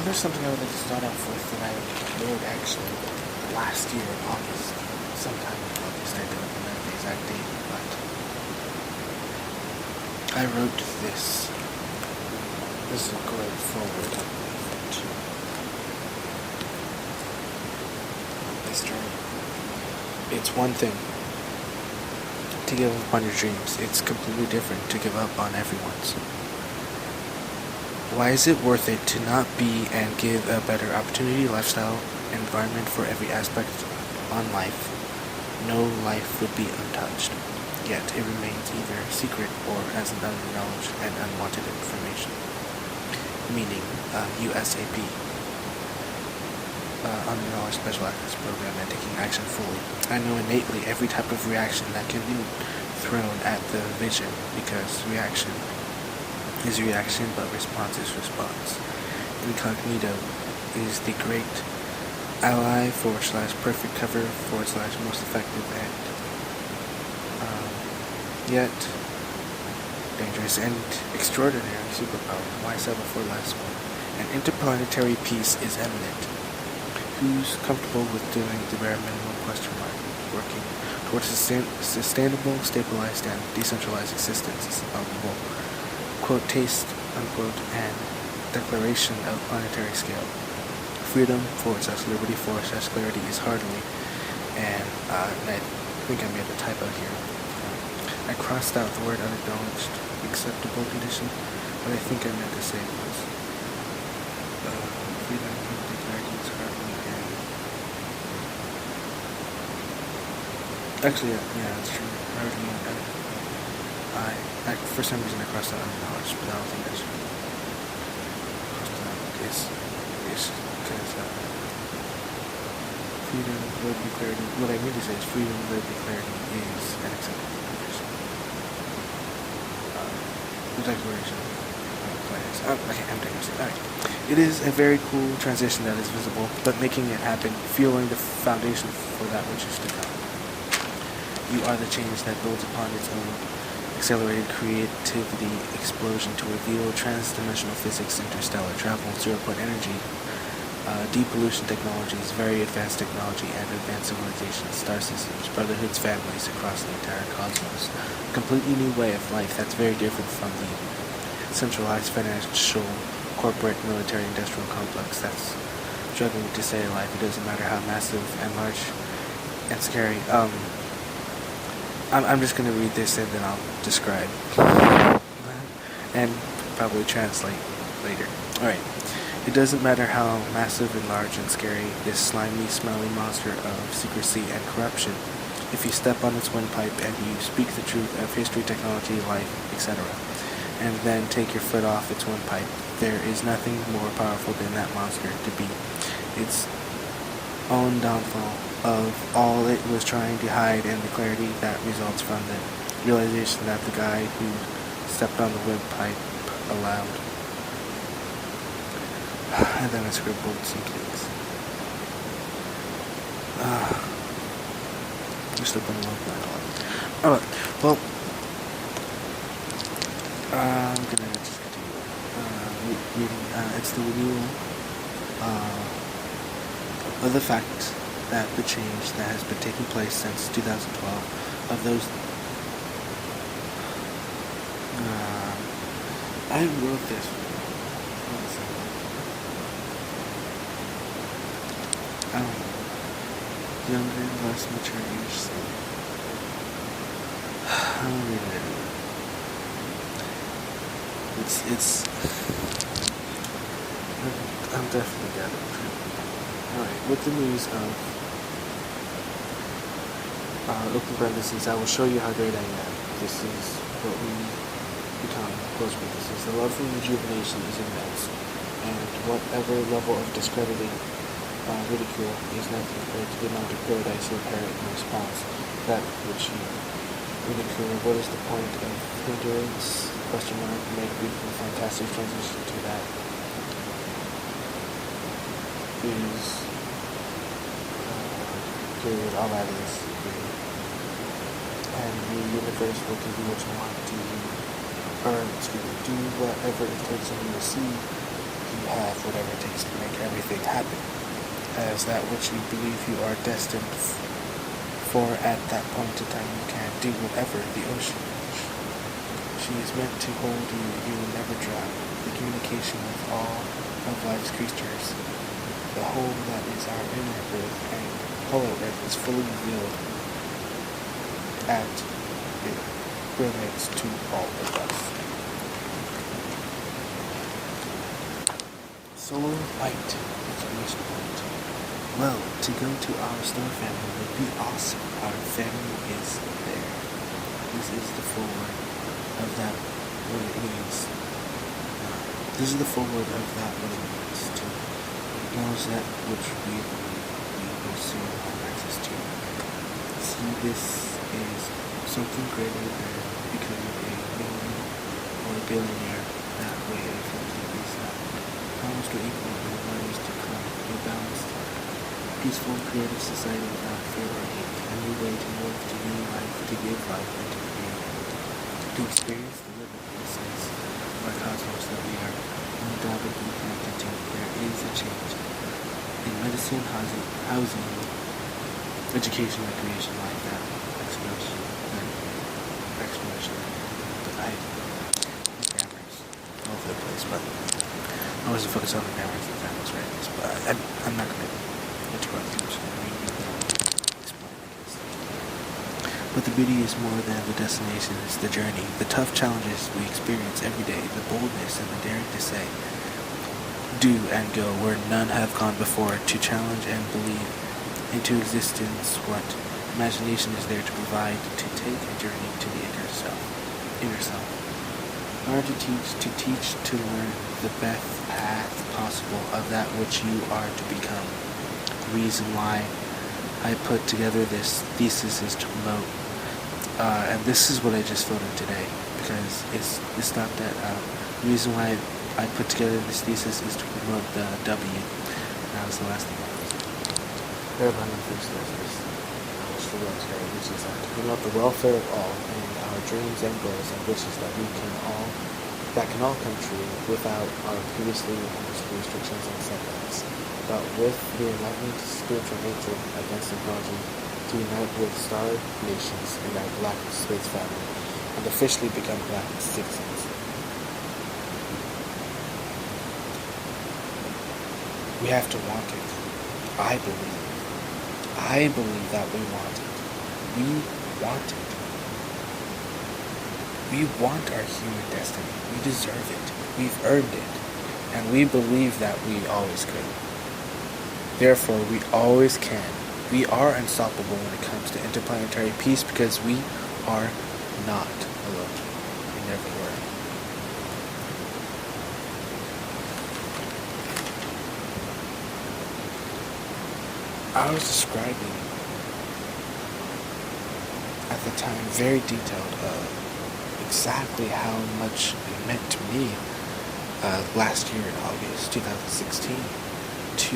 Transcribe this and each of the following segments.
There's something I would like to start off with that I wrote actually last year in August. Sometime in August, I don't remember the exact date, but I wrote this. This is a great forward to this journey. It's one thing to give up on your dreams. It's completely different to give up on everyone's. Why is it worth it to not be and give a better opportunity, lifestyle, and environment for every aspect on life? No life would be untouched, yet it remains either secret or as an unacknowledged and unwanted information. Meaning, USAP, Unacknowledged Special Access Program, and taking action fully. I know innately every type of reaction that can be thrown at the vision, because reaction is reaction, but response is response. Incognito is the great ally / perfect cover / most effective and yet dangerous and extraordinary superpower. Why settle for less one? An interplanetary peace is imminent. Who's comfortable with doing the bare minimum ? Working towards a sustainable, stabilized, and decentralized existence is palpable. Quote, taste, unquote, and declaration of planetary scale. Freedom / liberty / clarity is hardly, and I think I made a typo here. I crossed out the word unacknowledged acceptable condition, but I think I meant to say it was freedom / clarity is hardly, and actually, yeah, that's true. Hardly, I for some reason I crossed out unacknowledged, but I don't think I should cross it out. It's because freedom, liberty, clarity. What I mean to say is freedom, liberty, clarity is an acceptable condition. The declaration of plans. Okay, I'm digressing. Alright. It is a very cool transition that is visible, but making it happen, fueling the foundation for that which is to come. You are the change that builds upon its own accelerated creativity explosion to reveal trans-dimensional physics, interstellar travel, zero-point energy, depollution technologies, very advanced technology, and advanced civilizations, star systems, brotherhoods, families across the entire cosmos. A completely new way of life that's very different from the centralized financial, corporate, military, industrial complex that's struggling to stay alive. It doesn't matter how massive and large and scary. I'm just going to read this and then I'll describe and probably translate later. Alright. It doesn't matter how massive and large and scary this slimy, smelly monster of secrecy and corruption. If you step on its windpipe and you speak the truth of history, technology, life, etc., and then take your foot off its windpipe, there is nothing more powerful than that monster to be its own downfall of all it was trying to hide, and the clarity that results from the realization that the guy who stepped on the windpipe allowed. And then I scribbled some things. Just a bundle of that. Alright, well, I'm gonna just continue reading. It's the renewal of the fact that the change that has been taking place since 2012 of those. I wrote this. I don't know. Younger, less mature age, so I don't read it anymore. It's I'm definitely gathering treatment. Alright, with the news of open parentheses, I will show you how great I am. This is what we become, close parentheses. The love for rejuvenation is immense, and whatever level of discrediting ridicule is nothing compared to the amount of paradise you inherit in response to that which you ridicule. What is the point of hindrance? Make beautiful, fantastic transition to that is period, all that is period. And the universe will give you what you want to do whatever it takes, and you will see the have whatever it takes to make everything happen, as that which you believe you are destined for at that point in time. You can do whatever the ocean. She is meant to hold you. You will never drown. The communication with all of life's creatures, the whole that is our inner earth and color earth, is fully revealed at Brilliance to all of us. Solar light, exclamation point. Well, to go to our star family would be awesome. Our family is there. This is the forward of that what it means. This is the forward of that what it means to acknowledge that which we believe we will soon have access to. See, this is something greater than becoming a millionaire or a billionaire. That way, a family is not almost or equal in the ways to come. A balanced, peaceful, creative society without fear or hate. A new way to live, to be life, to give life, and to create. To experience the limitlessness of our cosmos that we are undoubtedly connected to. There is a change in medicine, housing, education, recreation, like that, exploration, the grammars all over the place, but I wasn't focused on the grammars and grammars right this, but I'm not going to interrupt too much. But the beauty is more than the destination, it's the journey, the tough challenges we experience every day, the boldness and the daring to say, do and go where none have gone before, to challenge and believe into existence what imagination is there to provide, to take a journey to the inner self. Learn to teach, to learn the best path possible of that which you are to become. The reason why I put together this thesis is to promote, and this is what I just filled in today, because it's not that, the reason why I put together this thesis is to promote the W. That was the last thing I was saying. Which is to promote the welfare of all and our dreams and goals and wishes that can all come true without our previously understood restrictions and setbacks. But with the enlightened spiritual nature against technology, to unite with star nations in our black space family and officially become black citizens. We have to want it. I believe that we want it. We want it. We want our human destiny. We deserve it. We've earned it. And we believe that we always could. Therefore, we always can. We are unstoppable when it comes to interplanetary peace because we are not alone. We never were. I was describing at the time very detailed exactly how much it meant to me last year in August 2016 to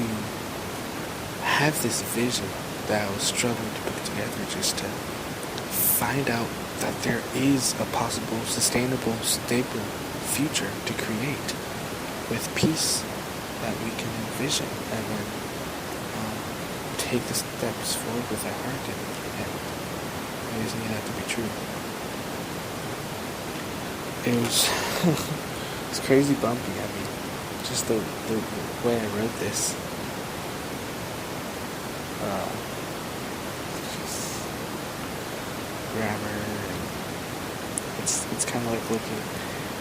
have this vision that I was struggling to put together, just to find out that there is a possible, sustainable, stable future to create with peace that we can envision, and then take the steps forward with our heart and raising it out to be true. It was it's crazy bumpy. I mean, just the way I wrote this. Just grammar. It's kind of like looking,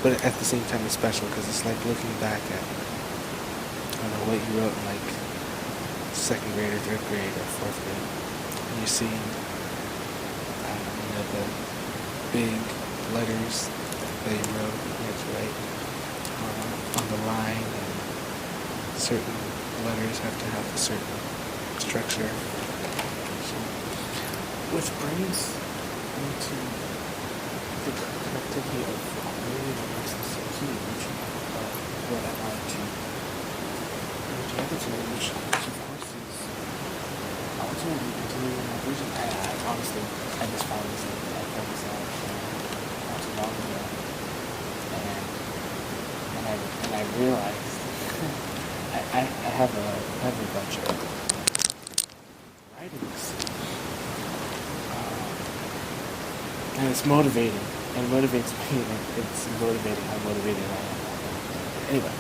but at the same time it's special because it's like looking back at, I don't know, what you wrote in like second grade or third grade or fourth grade, and you're seeing, the big letters that you wrote, on the line, and certain letters have to have a certain structure. So, which brings into the connectivity of really what makes this so huge, what I wanted to bring together today, which of course is ultimately continuing my vision. I honestly, I just found this out not too long ago, and I realized I have a bunch of writings, and it's motivating, and it motivates me, and it's motivating how motivated I am. Anyway,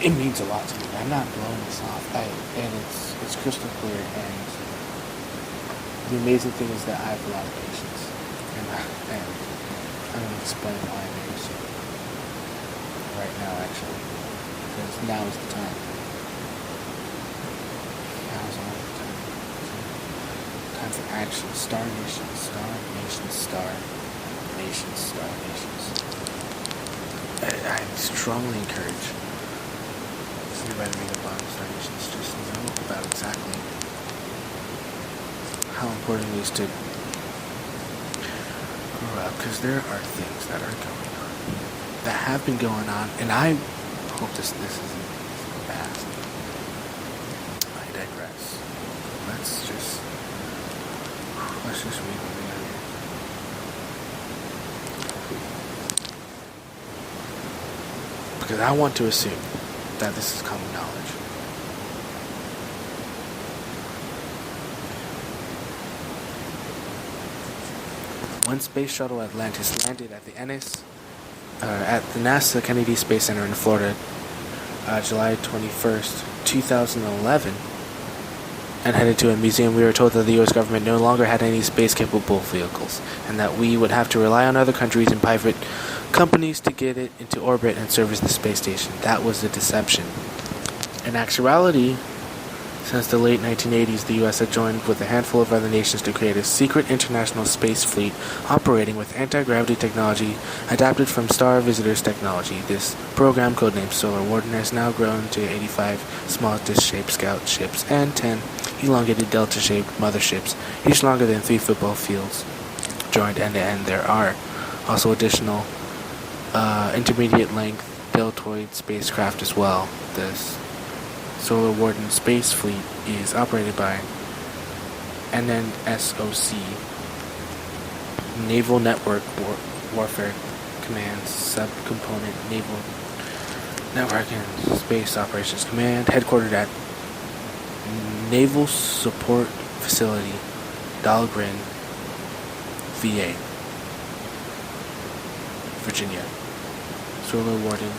it means a lot to me. I'm not blowing this off, and it's crystal clear. And the amazing thing is that I have a lot of patience, and I'm going to explain why I'm here soon. Right now, actually, because now is the time. Now is all the time. Time for action. Star nations, star nations, star nations, star nations. I strongly encourage anybody to read about Star Nations, just know about exactly how important it is to grow up, because there are things that are going on, that have been going on, and I hope this isn't fast. I digress. Let's just read what we got here. Because I want to assume that this is common knowledge. When Space Shuttle Atlantis landed at the NASA Kennedy Space Center in Florida, July 21st, 2011, and headed to a museum, we were told that the U.S. government no longer had any space-capable vehicles, and that we would have to rely on other countries and private companies to get it into orbit and service the space station. That was a deception. In actuality, since the late 1980s, the U.S. had joined with a handful of other nations to create a secret international space fleet operating with anti-gravity technology adapted from Star Visitors technology. This program, codenamed Solar Warden, has now grown to 85 small disc-shaped scout ships and 10 elongated delta-shaped motherships, each longer than 3 football fields. Joined end-to-end, there are also additional intermediate-length deltoid spacecraft as well. This Solar Warden Space Fleet is operated by NNSOC, Naval Network Warfare Command Subcomponent Naval Network and Space Operations Command, headquartered at Naval Support Facility, Dahlgren, VA, Virginia. Solar Warden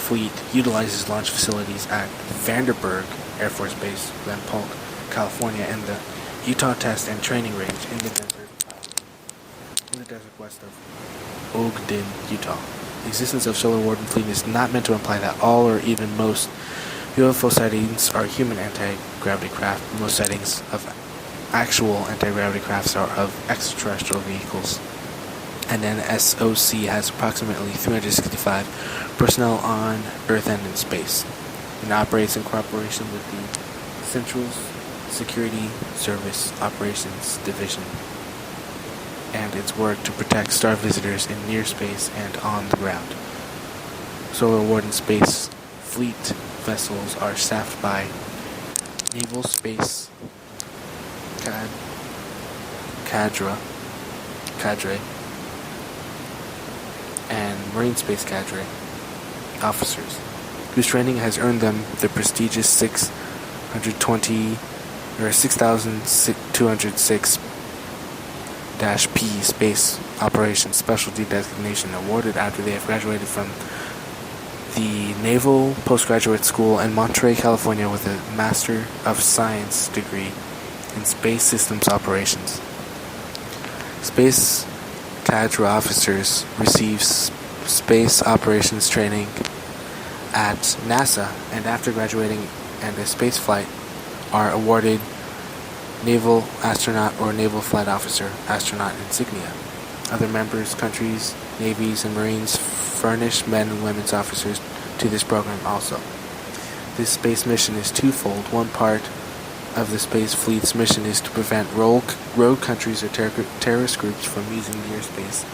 Fleet utilizes launch facilities at Vandenberg Air Force Base, Glen Polk, California, and the Utah Test and Training Range in the desert west of Ogden, Utah. The existence of Solar Warden Fleet is not meant to imply that all or even most UFO sightings are human anti-gravity craft. Most sightings of actual anti-gravity crafts are of extraterrestrial vehicles. And then SOC has approximately 365 personnel on Earth and in space, and operates in cooperation with the Central Security Service Operations Division and its work to protect star visitors in near space and on the ground. Solar Warden Space Fleet vessels are staffed by Naval Space Cadre and Marine Space Cadre officers, whose training has earned them the prestigious 6206-P Space Operations Specialty Designation, awarded after they have graduated from the Naval Postgraduate School in Monterey, California, with a Master of Science degree in Space Systems Operations. Space Cadre officers receive space operations training at NASA, and after graduating and a space flight are awarded Naval Astronaut or Naval Flight Officer Astronaut insignia. Other members, countries, navies, and marines furnish men and women's officers to this program also. This space mission is twofold. One part of the space fleet's mission is to prevent rogue countries or terrorist groups from using near space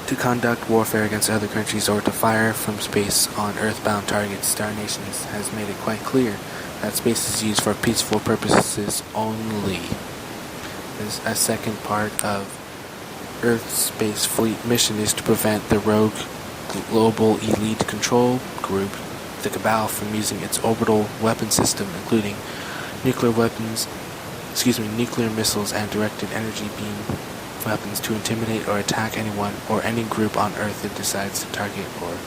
to conduct warfare against other countries or to fire from space on earthbound targets. Star Nations has made it quite clear that space is used for peaceful purposes only. A second part of Earth's space fleet mission is to prevent the rogue global elite control group, the Cabal, from using its orbital weapon system, including nuclear missiles and directed energy beam weapons, to intimidate or attack anyone or any group on Earth it decides to target or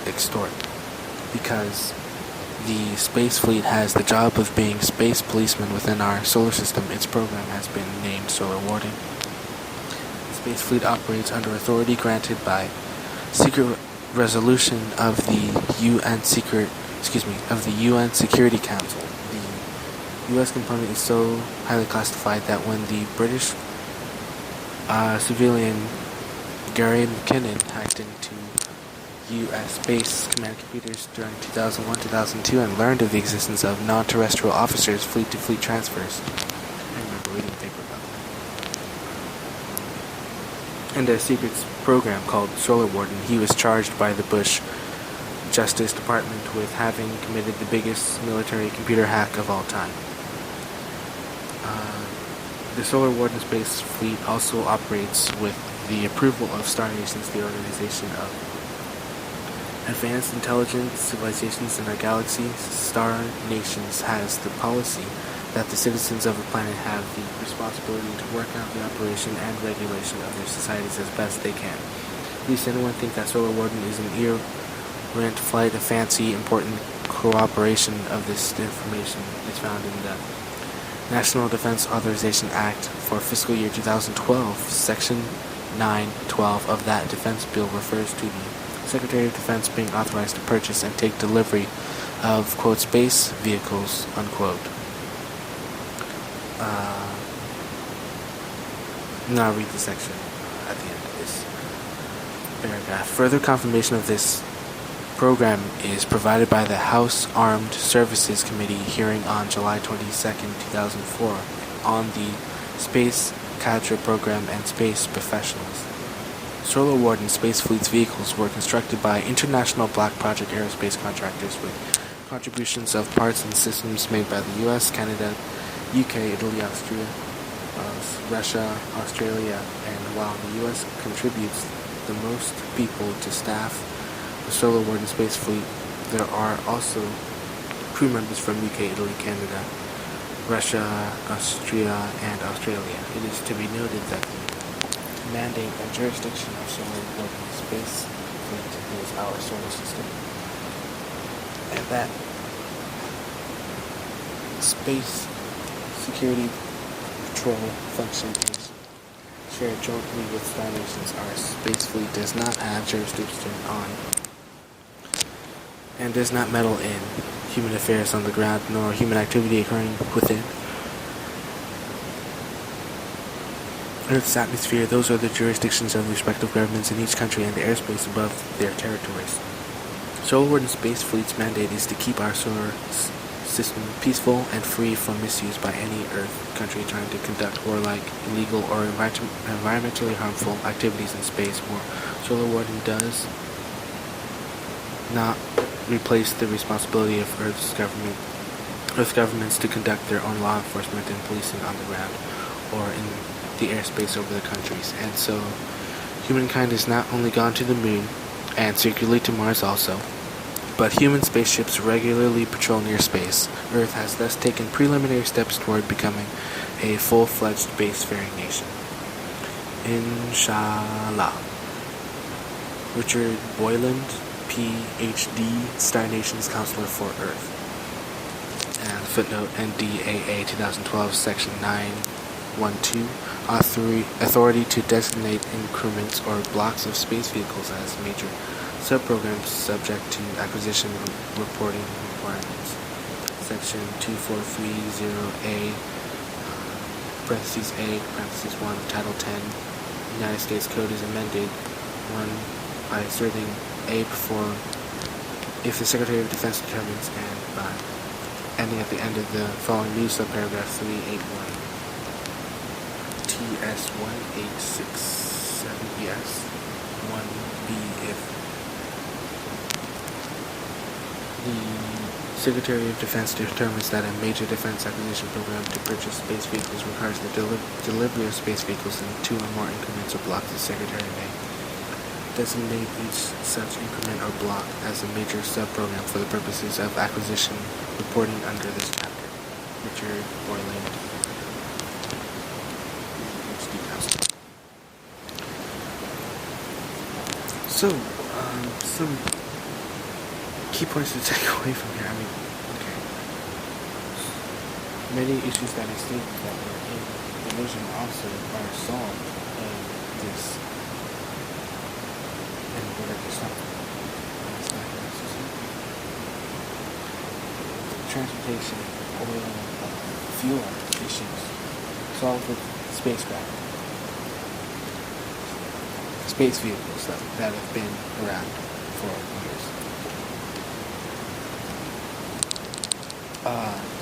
extort. Because the space fleet has the job of being space policemen within our solar system, its program has been named Solar Warden. The space fleet operates under authority granted by secret resolution of the UN Security Council. The U.S. component is so highly classified that when the British civilian Gary McKinnon hacked into U.S. Space Command computers during 2001-2002 and learned of the existence of non-terrestrial officers' fleet-to-fleet transfers. I remember reading a paper about that. And a secret program called Solar Warden, he was charged by the Bush Justice Department with having committed the biggest military computer hack of all time. The Solar Warden space fleet also operates with the approval of Star Nations, the organization of advanced intelligent civilizations in our galaxy. Star Nations has the policy that the citizens of the planet have the responsibility to work out the operation and regulation of their societies as best they can. Least anyone think that Solar Warden is an errant flight of fancy. Important cooperation of this information is found in the National Defense Authorization Act for fiscal year 2012. Section 912 of that defense bill refers to the Secretary of Defense being authorized to purchase and take delivery of, quote, space vehicles, unquote. Now I'll read the section at the end of this paragraph. Further confirmation of this program is provided by the House Armed Services Committee hearing on July 22, 2004 on the Space Cadre program and space professionals. Solar Warden Space Fleet's vehicles were constructed by international Black Project aerospace contractors with contributions of parts and systems made by the U.S., Canada, UK, Italy, Austria, Russia, Australia, and while the U.S. contributes the most people to staff the Solar Warden Space Fleet, there are also crew members from UK, Italy, Canada, Russia, Austria, and Australia. It is to be noted that the mandate and jurisdiction of Solar Warden Space Fleet is our solar system, and that space security patrol function is shared jointly with Star Nations. Our space fleet does not have jurisdiction on and does not meddle in human affairs on the ground, nor human activity occurring within Earth's atmosphere. Those are the jurisdictions of the respective governments in each country and the airspace above their territories. Solar Warden Space Fleet's mandate is to keep our solar system peaceful and free from misuse by any Earth country trying to conduct warlike, illegal, or environmentally harmful activities in space. Solar Warden does not replace the responsibility of Earth's governments to conduct their own law enforcement and policing on the ground or in the airspace over the countries. And so humankind has not only gone to the moon and circulate to Mars also, but human spaceships regularly patrol near space. Earth has thus taken preliminary steps toward becoming a full-fledged spacefaring nation. Inshallah. Richard Boyland, Ph.D., Star Nations Counselor for Earth. And footnote NDAA 2012, Section 912, authority to designate increments or blocks of space vehicles as major subprograms subject to acquisition reporting requirements. Section 2430A, parentheses A, parentheses 1, Title 10, United States Code is amended 1 by inserting A before if the Secretary of Defense determines, and by ending at the end of the following new subparagraph 381 TS 1867ES 1B if the Secretary of Defense determines that a major defense acquisition program to purchase space vehicles requires the delivery of space vehicles in 2 or more increments or blocks. The Secretary may Designate each such increment or block as a major subprogram for the purposes of acquisition reporting under this chapter. Richard Borland, PhD counselor. So, some key points to take away from here. Many issues that I stated that were in the vision also are solved in this, in whatever something. Transportation, oil, fuel issues solved with spacecraft. Space vehicles that have been around for years.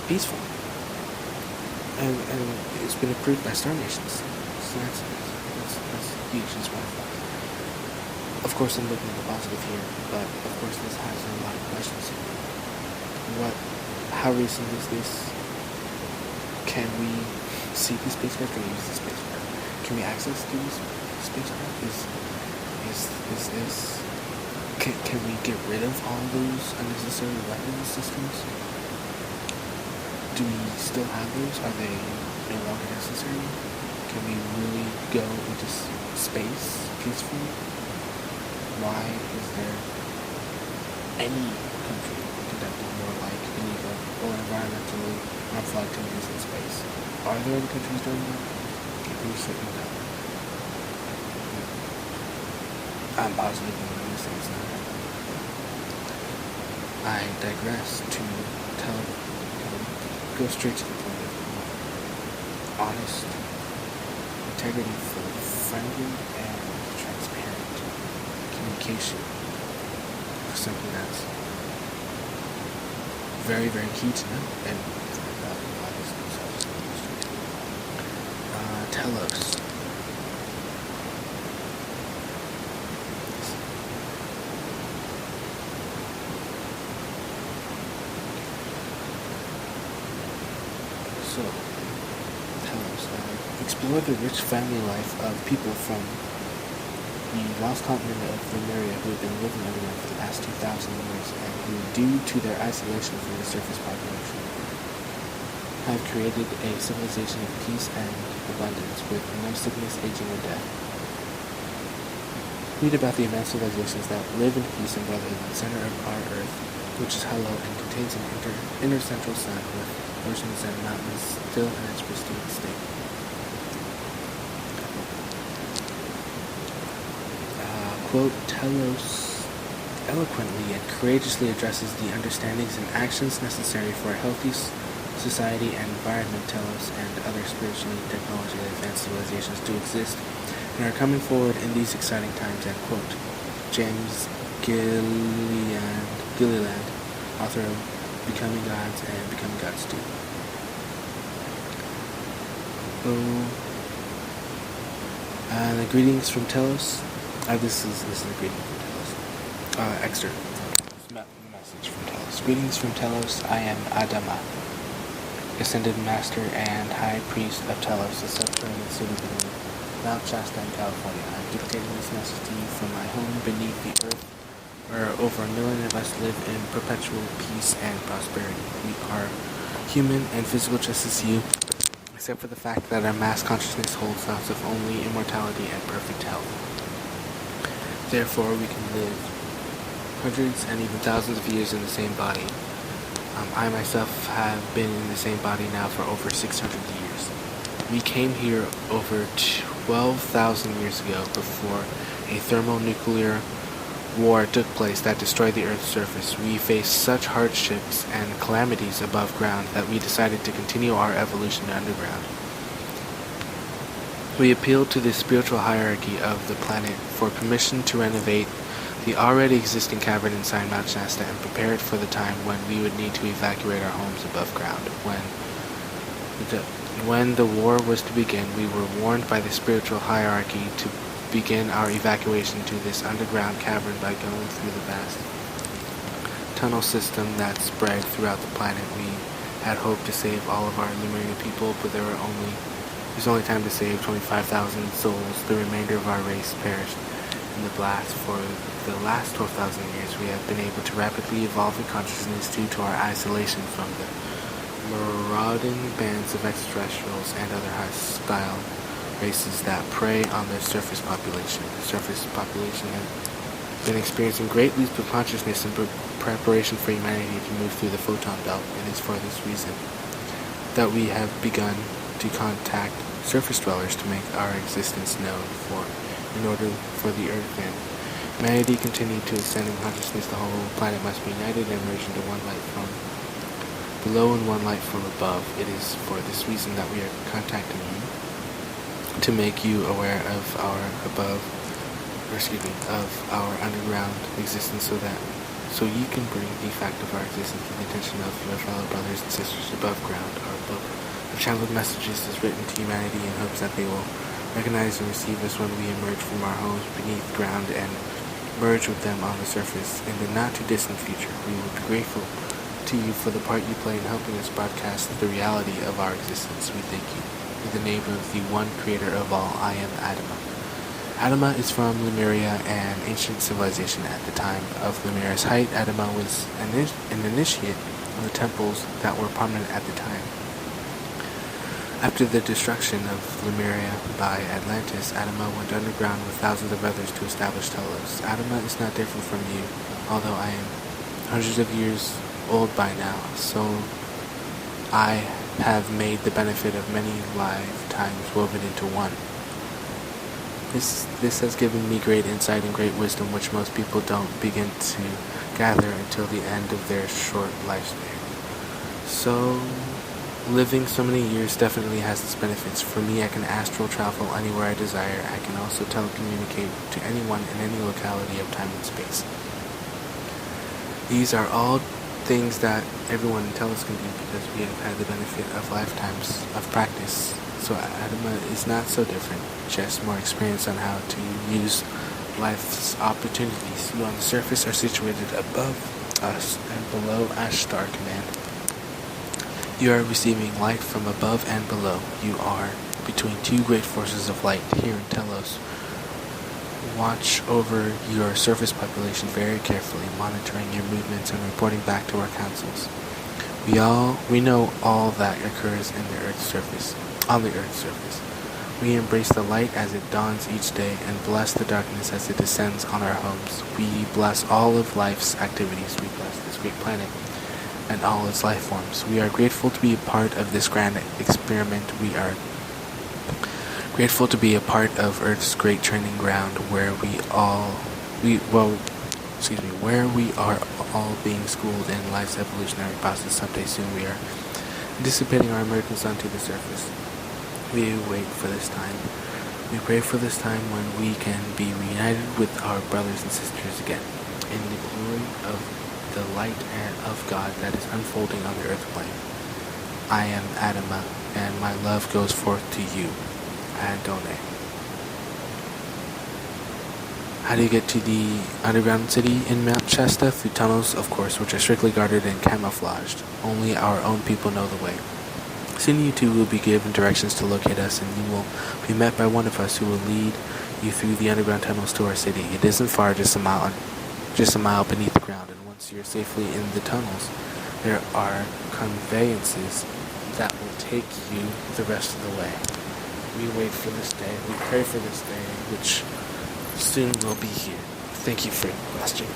Peaceful. And it's been approved by star nations. So that's huge as well. Of course, I'm looking at the positive here, but of course this has a lot of questions. How recent is this? Can we see the spacecraft? Can we use the spacecraft? Can we access these spacecraft? Can we get rid of all those unnecessary weapons systems? Do we still have those? Are they no longer necessary? Can we really go into space peacefully? Why is there any country conducting warlike, illegal, or environmentally harmful activities in space? Are there other countries doing that? We certainly don't. I'm positive in this thing's not happening. I digress to go straight to the point of honest, integrity-full, friendly, and transparent communication. Something that's very, very key to know, and Telos. So, Telos. Explore the rich family life of people from the lost continent of Lemuria who have been living underground for the past 2,000 years and who, due to their isolation from the surface population, have created a civilization of peace and abundance with no sickness, aging, or death. Read about the immense civilizations that live in peace and brotherhood in the center of our earth, which is hollow and contains an inner central sun with oceans and mountains still in its pristine state. Quote, Telos eloquently and courageously addresses the understandings and actions necessary for a healthy society and environment. Telos and other spiritually, technologically advanced civilizations to exist and are coming forward in these exciting times, end quote. James Gilliland, author of Becoming Gods and Becoming Gods 2. The greetings from Telos. This is a greeting from Telos. Excerpt. Message from Telos. Greetings from Telos. I am Adama, Ascended Master and High Priest of Telos, a subterranean city beneath Mount Shasta in California. I am dictating this message to you from my home beneath the earth, where over 1 million of us live in perpetual peace and prosperity. We are human and physical just as you, except for the fact that our mass consciousness holds thoughts of only immortality and perfect health. Therefore, we can live hundreds and even thousands of years in the same body. I myself have been in the same body now for over 600 years. We came here over 12,000 years ago before a thermonuclear war took place that destroyed the Earth's surface. We faced such hardships and calamities above ground that we decided to continue our evolution underground. We appealed to the spiritual hierarchy of the planet for permission to renovate the already existing cavern inside Mount Shasta and prepare it for the time when we would need to evacuate our homes above ground. When the war was to begin, we were warned by the spiritual hierarchy to begin our evacuation to this underground cavern by going through the vast tunnel system that spread throughout the planet. We had hoped to save all of our Lemurian people, but there was only time to save 25,000 souls. The remainder of our race perished, in the blast. For the last 12,000 years, we have been able to rapidly evolve in consciousness due to our isolation from the marauding bands of extraterrestrials and other hostile races that prey on the surface population. The surface population has been experiencing great leaps of consciousness in preparation for humanity to move through the photon belt. It is for this reason that we have begun to contact surface dwellers to make our existence known in order for the Earth and humanity continue to ascend in consciousness. The whole planet must be united and merge into one light from below and one light from above. It is for this reason that we are contacting you to make you aware of our underground existence so you can bring the fact of our existence to the attention of your fellow brothers and sisters above ground. Our book of channeled messages is written to humanity in hopes that they will recognize and receive us when we emerge from our homes beneath ground and merge with them on the surface. In the not too distant future, we will be grateful to you for the part you play in helping us broadcast the reality of our existence. We thank you. In the name of the one creator of all, I am Adama. Adama is from Lemuria, an ancient civilization. At the time of Lemuria's height, Adama was an initiate of the temples that were prominent at the time. After the destruction of Lemuria by Atlantis, Adama went underground with thousands of others to establish Telos. Adama is not different from you, although I am hundreds of years old by now, so I have made the benefit of many lifetimes woven into one. This has given me great insight and great wisdom, which most people don't begin to gather until the end of their short lifespan. So, living so many years definitely has its benefits. For me, I can astral travel anywhere I desire. I can also telecommunicate to anyone in any locality of time and space. These are all things that everyone in Telos can do because we have had the benefit of lifetimes of practice. So Adama is not so different, just more experience on how to use life's opportunities. You on the surface are situated above us and below Ashtar Command. You are receiving light from above and below. You are between two great forces of light here in Telos. Watch over your surface population very carefully, monitoring your movements and reporting back to our councils. We know all that occurs on the Earth's surface. We embrace the light as it dawns each day and bless the darkness as it descends on our homes. We bless all of life's activities. We bless this great planet and all its life forms. We are grateful to be a part of this grand experiment. We are grateful to be a part of Earth's great training ground where we are all being schooled in life's evolutionary process. Someday soon we are anticipating our emergence onto the surface. We wait for this time. We pray for this time when we can be reunited with our brothers and sisters again in the glory of the light and of God that is unfolding on the earth plane. I am Adama, and my love goes forth to you. Adonai. How do you get to the underground city in Mount Shasta? Through tunnels, of course, which are strictly guarded and camouflaged. Only our own people know the way. Soon you two will be given directions to locate us, and you will be met by one of us who will lead you through the underground tunnels to our city. It isn't far, just a mile beneath the ground, and once you're safely in the tunnels, there are conveyances that will take you the rest of the way. We wait for this day, we pray for this day, which soon will be here. Thank you for your question.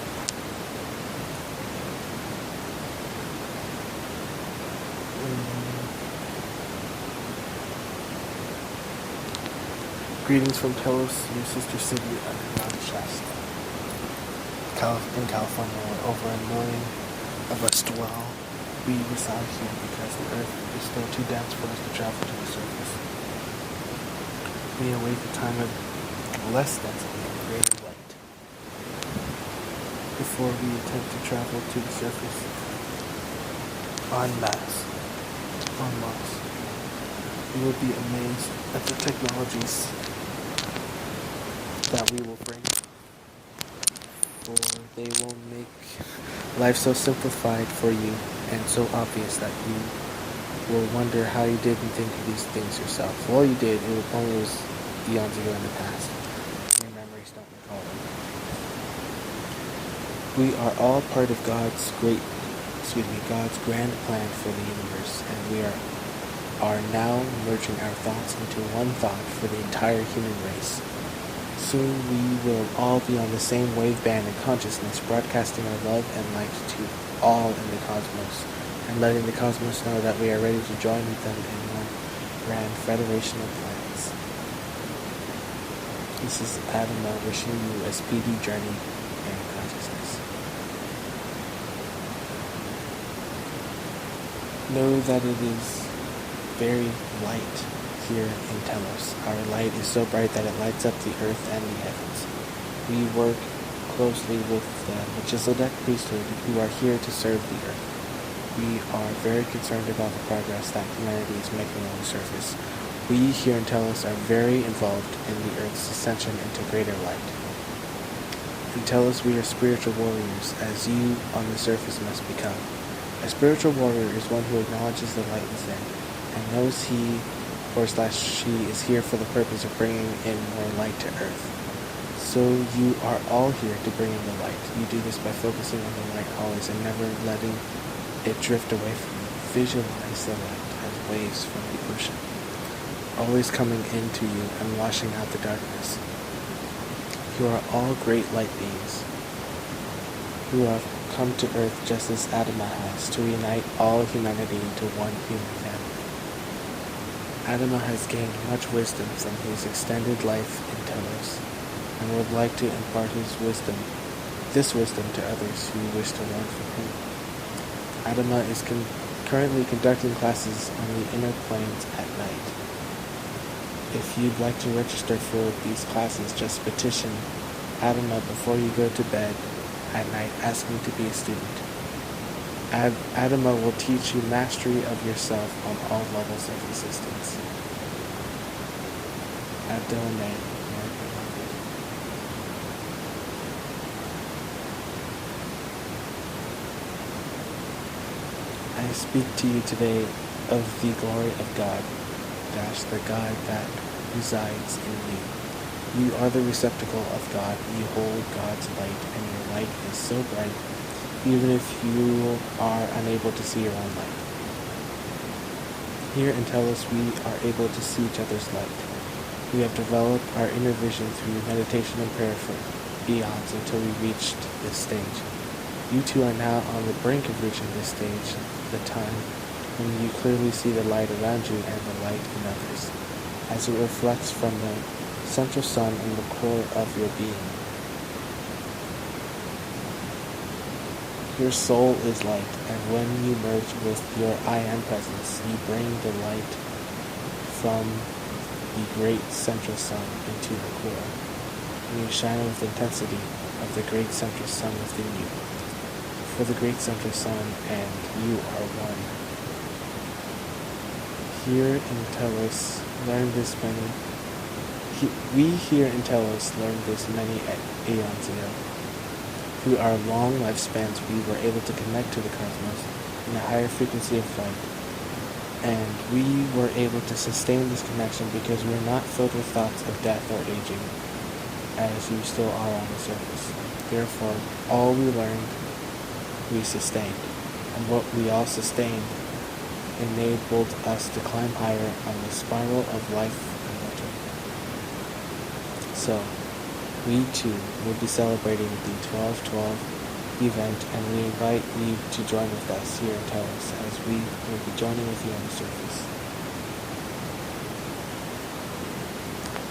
Greetings from Telos, your sister city under Mount Shasta. In California, where over 1 million of us dwell. We reside here because the earth is still too dense for us to travel to the surface. We await the time of less density and greater light before we attempt to travel to the surface en masse. You will be amazed at the technologies that we will bring, for they will make life so simplified for you and so obvious that you will wonder how you didn't think of these things yourself. Well, you did. It only was eons ago in the past. Your memories don't recall them. We are all part of God's grand plan for the universe, and we are now merging our thoughts into one thought for the entire human race. Soon we will all be on the same waveband in consciousness, broadcasting our love and light to all in the cosmos, and letting the cosmos know that we are ready to join with them in one grand federation of planets. This is Adama wishing you a speedy journey in consciousness. Know that it is very light here in Telos. Our light is so bright that it lights up the earth and the heavens. We work closely with the Majesty priesthood who are here to serve the earth. We are very concerned about the progress that humanity is making on the surface. We here in Telos are very involved in the earth's ascension into greater light. In Telos we are spiritual warriors, as you on the surface must become. A spiritual warrior is one who acknowledges the light within and knows he/she is here for the purpose of bringing in more light to earth. So you are all here to bring in the light. You do this by focusing on the light always and never letting it drift away from you. Visualize the light as waves from the ocean, always coming into you and washing out the darkness. You are all great light beings who have come to earth just as Adama has, to unite all humanity into one human family. Adama has gained much wisdom from his extended life in Telos, and would like to impart this wisdom to others who wish to learn from him. Adama is currently conducting classes on the inner planes at night. If you'd like to register for these classes, just petition Adama before you go to bed at night asking to be a student. Adama will teach you mastery of yourself on all levels of existence. Adonai. I speak to you today of the glory of God, the God that resides in you. You are the receptacle of God. You hold God's light, and your light is so bright, even if you are unable to see your own light. Here in Telos, we are able to see each other's light. We have developed our inner vision through meditation and prayer for eons until we reached this stage. You two are now on the brink of reaching this stage, the time when you clearly see the light around you and the light in others, as it reflects from the central sun in the core of your being. Your soul is light, and when you merge with your I Am presence, you bring the light from the great central sun into the core, and you shine with intensity of the great central sun within you. For the great central sun and you are one. Here in Telos, we here in Telos learned this many aeons ago. Through our long lifespans, we were able to connect to the cosmos in a higher frequency of light, and we were able to sustain this connection because we are not filled with thoughts of death or aging, as you still are on the surface. Therefore, all we learned, we sustained, and what we all sustained enabled us to climb higher on the spiral of life and nature. So, we too will be celebrating the 12/12 event, and we invite you to join with us here in Telos as we will be joining with you on the surface.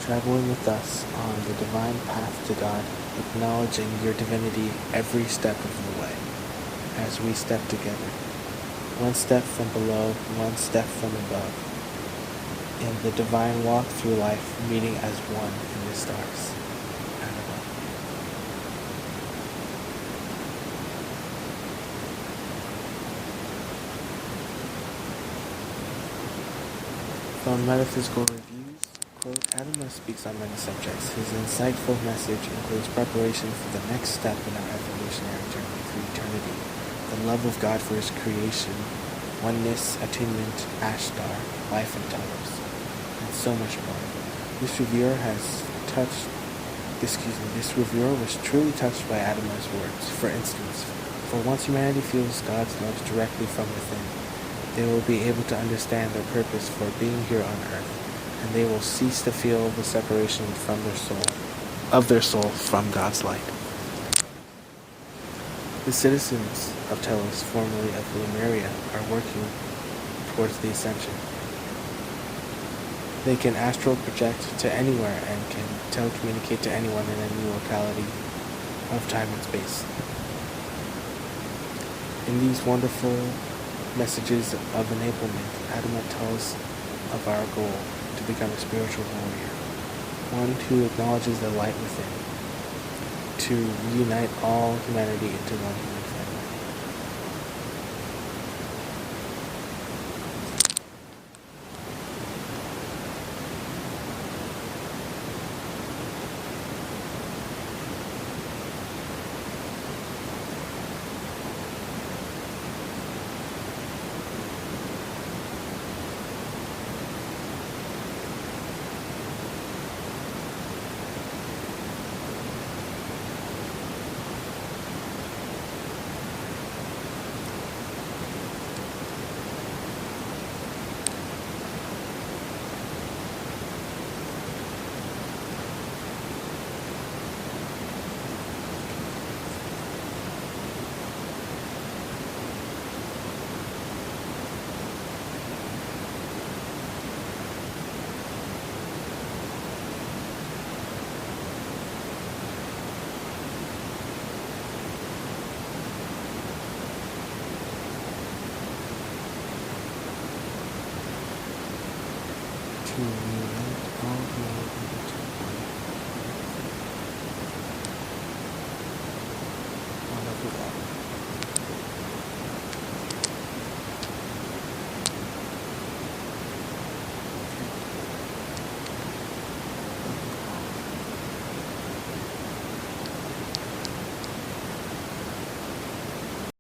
Traveling with us on the divine path to God, acknowledging your divinity every step of the way as we step together. One step from below, one step from above. In the divine walk through life, meeting as one in the stars. From Metaphysical Reviews, quote, Adama speaks on many subjects. His insightful message includes preparation for the next step in our evolutionary journey through eternity, the love of God for his creation, oneness, attunement, Ashtar, life and Telos, and so much more. This reviewer has touched this reviewer was truly touched by Adam's words. For instance, for once humanity feels God's love directly from within, they will be able to understand their purpose for being here on earth, and they will cease to feel the separation from their soul from God's light. The citizens of Telos, formerly of Lemuria, are working towards the ascension. They can astral project to anywhere and can telecommunicate to anyone in any locality of time and space. In these wonderful messages of enablement, Adamant tells of our goal to become a spiritual warrior, one who acknowledges the light within, to reunite all humanity into one humanity.